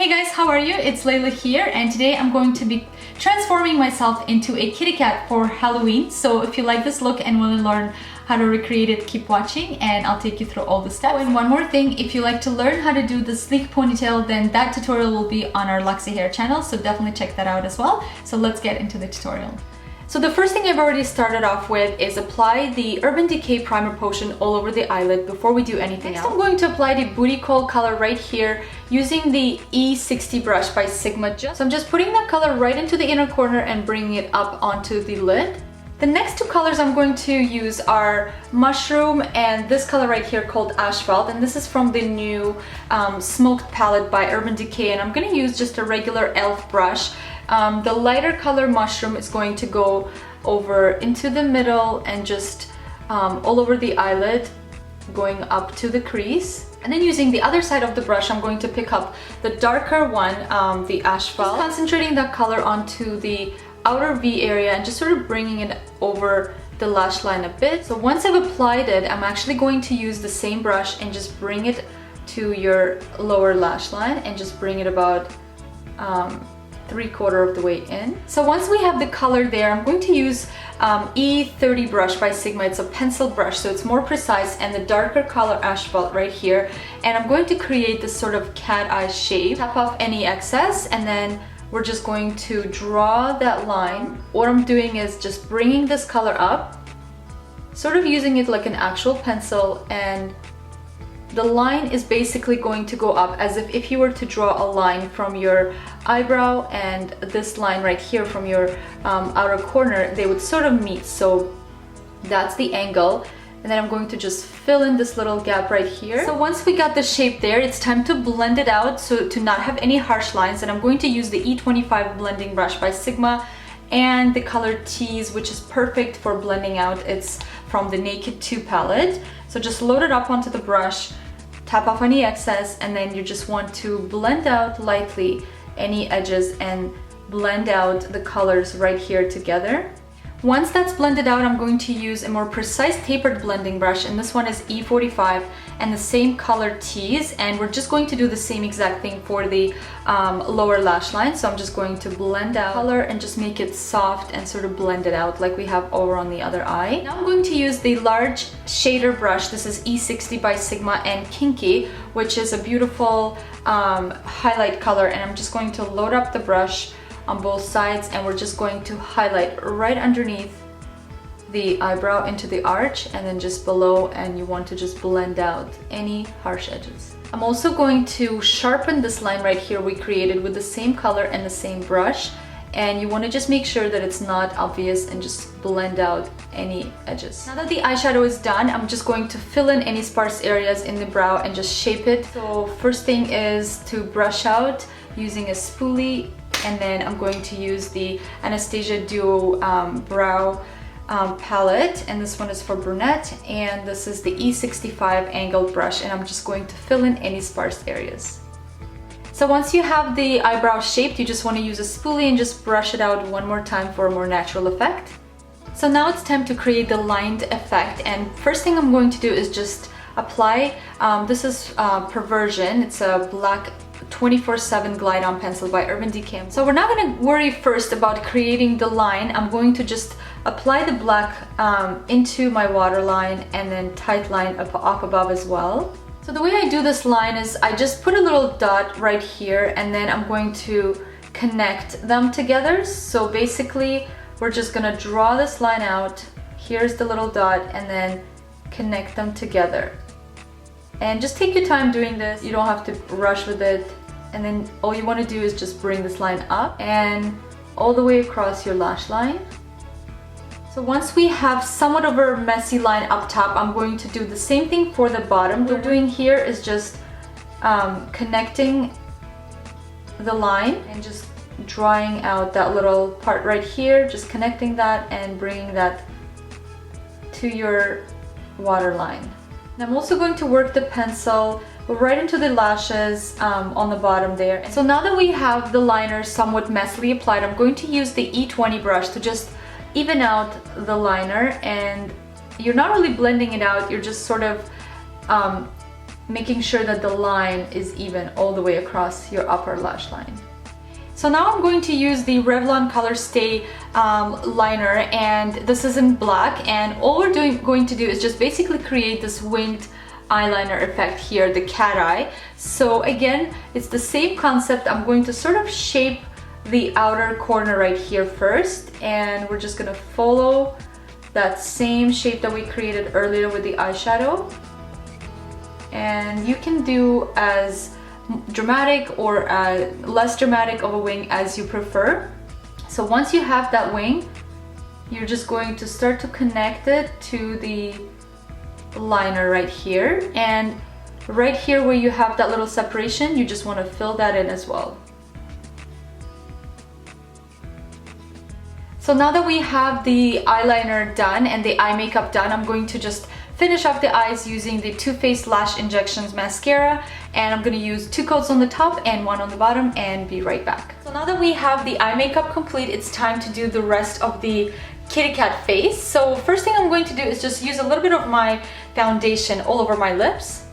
Hey guys, how are you? It's Layla here, and today I'm going to be transforming myself into a kitty cat for Halloween. So if you like this look and want to learn how to recreate it, keep watching and I'll take you through all the steps. And one more thing, if you like to learn how to do the sleek ponytail, then that tutorial will be on our Luxy hair channel, so definitely check that out as well. So let's get into the tutorial. So the first thing I've already started off with is apply the Urban Decay Primer Potion all over the eyelid before we do anything else. Next I'm going to apply the Booty Call color right here using the E60 brush by Sigma. So I'm just putting that color right into the inner corner and bringing it up onto the lid. The next two colors I'm going to use are Mushroom and this color right here called Asphalt, and this is from the new Smoked palette by Urban Decay, and I'm going to use just a regular e.l.f. brush. The lighter color Mushroom is going to go over into the middle and just all over the eyelid, going up to the crease. And then using the other side of the brush, I'm going to pick up the darker one, the Asphalt. Just concentrating that color onto the outer V area and just sort of bringing it over the lash line a bit. So once I've applied it, I'm actually going to use the same brush and just bring it to your lower lash line and just bring it about 3/4 of the way in. So once we have the color there, I'm going to use E30 brush by Sigma. It's a pencil brush, so it's more precise, and the darker color Asphalt right here. And I'm going to create this sort of cat eye shape. Tap off any excess, and then we're just going to draw that line. What I'm doing is just bringing this color up, sort of using it like an actual pencil, and the line is basically going to go up as if you were to draw a line from your eyebrow and this line right here from your outer corner. They would sort of meet, so that's the angle. And then I'm going to just fill in this little gap right here. So once we got the shape there, it's time to blend it out so to not have any harsh lines. And I'm going to use the E25 blending brush by Sigma and the color Tease, which is perfect for blending out. It's from the Naked 2 palette. So just load it up onto the brush, tap off any excess, and then you just want to blend out lightly any edges and blend out the colors right here together. Once that's blended out, I'm going to use a more precise tapered blending brush, and this one is E45 and the same color Tease, and we're just going to do the same exact thing for the lower lash line. So I'm just going to blend out color and just make it soft and sort of blend it out like we have over on the other eye. Now I'm going to use the large shader brush. This is E60 by Sigma and Kinky, which is a beautiful highlight color, and I'm just going to load up the brush on both sides, and we're just going to highlight right underneath the eyebrow into the arch and then just below, and you want to just blend out any harsh edges. I'm also going to sharpen this line right here we created with the same color and the same brush, and you want to just make sure that it's not obvious and just blend out any edges. Now that the eyeshadow is done, I'm just going to fill in any sparse areas in the brow and just shape it. So first thing is to brush out using a spoolie, and then I'm going to use the Anastasia Duo brow palette, and this one is for brunette, and this is the E65 angled brush, and I'm just going to fill in any sparse areas. So once you have the eyebrow shaped, you just want to use a spoolie and just brush it out one more time for a more natural effect. So now it's time to create the lined effect, and first thing I'm going to do is just apply, this is Perversion. It's a black 24/7 Glide On pencil by Urban Decay. So we're not going to worry first about creating the line. I'm going to just apply the black into my waterline and then tight line up above as well. So the way I do this line is I just put a little dot right here, and then I'm going to connect them together. So basically we're just going to draw this line out. Here's the little dot, and then connect them together. And just take your time doing this. You don't have to rush with it. And then all you want to do is just bring this line up and all the way across your lash line. So once we have somewhat of a messy line up top, I'm going to do the same thing for the bottom. What we're doing here is just connecting the line and just drawing out that little part right here, just connecting that and bringing that to your waterline. And I'm also going to work the pencil right into the lashes on the bottom there. So now that we have the liner somewhat messily applied, I'm going to use the E20 brush to just even out the liner, and you're not really blending it out, you're just sort of making sure that the line is even all the way across your upper lash line. So now I'm going to use the Revlon Colorstay liner, and this is in black, and all we're going to do is just basically create this winged eyeliner effect here, the cat eye. So again, it's the same concept. I'm going to sort of shape the outer corner right here first, and we're just gonna follow that same shape that we created earlier with the eyeshadow. And you can do as dramatic or less dramatic of a wing as you prefer. So once you have that wing, you're just going to start to connect it to the liner right here, and right here where you have that little separation, you just want to fill that in as well. So now that we have the eyeliner done and the eye makeup done, I'm going to just finish off the eyes using the Too Faced Lash Injections mascara, and I'm going to use 2 coats on the top and 1 on the bottom, and be right back. So now that we have the eye makeup complete, it's time to do the rest of the kitty cat face. So first thing I'm going to do is just use a little bit of my foundation all over my lips.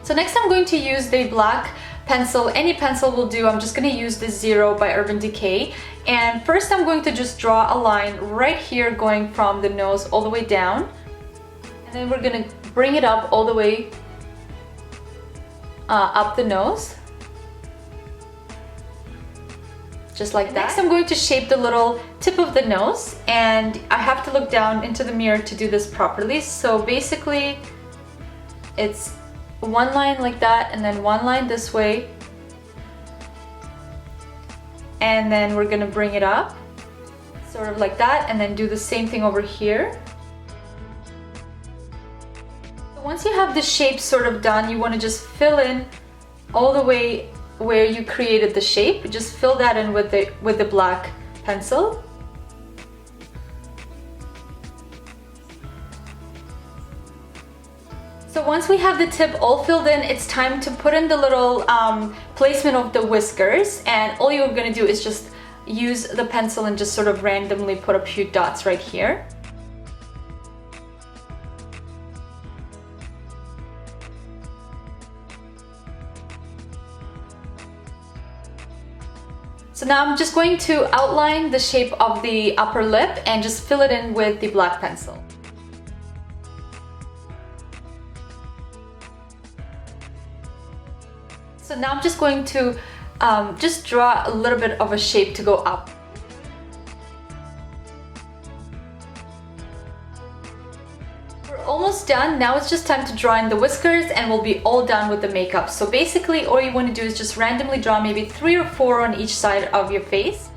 So next I'm going to use the black pencil. Any pencil will do. I'm just going to use the Zero by Urban Decay, and first I'm going to just draw a line right here going from the nose all the way down, and then we're going to bring it up all the way up the nose, just like that. Next I'm going to shape the little tip of the nose, and I have to look down into the mirror to do this properly. So basically it's one line like that, and then one line this way, and then we're gonna bring it up sort of like that, and then do the same thing over here. Once you have the shape sort of done, you want to just fill in all the way where you created the shape. Just fill that in with the black pencil. So once we have the tip all filled in, it's time to put in the little placement of the whiskers, and all you're going to do is just use the pencil and just sort of randomly put a few dots right here. So now I'm just going to outline the shape of the upper lip and just fill it in with the black pencil. So now I'm just going to just draw a little bit of a shape to go up. Almost done. Now it's just time to draw in the whiskers, and we'll be all done with the makeup. So basically all you want to do is just randomly draw maybe 3 or 4 on each side of your face.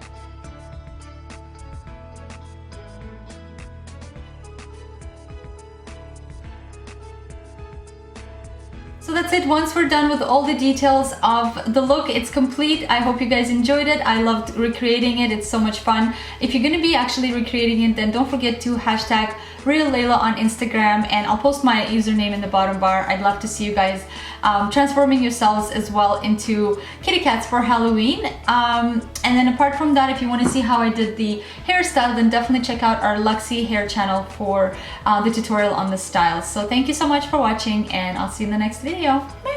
So that's it. Once we're done with all the details of the look, it's complete. I hope you guys enjoyed it. I loved recreating it. It's so much fun. If you're going to be actually recreating it, then don't forget to hashtag RealLayla on Instagram, and I'll post my username in the bottom bar. I'd love to see you guys transforming yourselves as well into kitty cats for Halloween. And then apart from that, if you want to see how I did the hairstyle, then definitely check out our Luxy hair channel for the tutorial on the style. So thank you so much for watching, and I'll see you in the next video. Bye!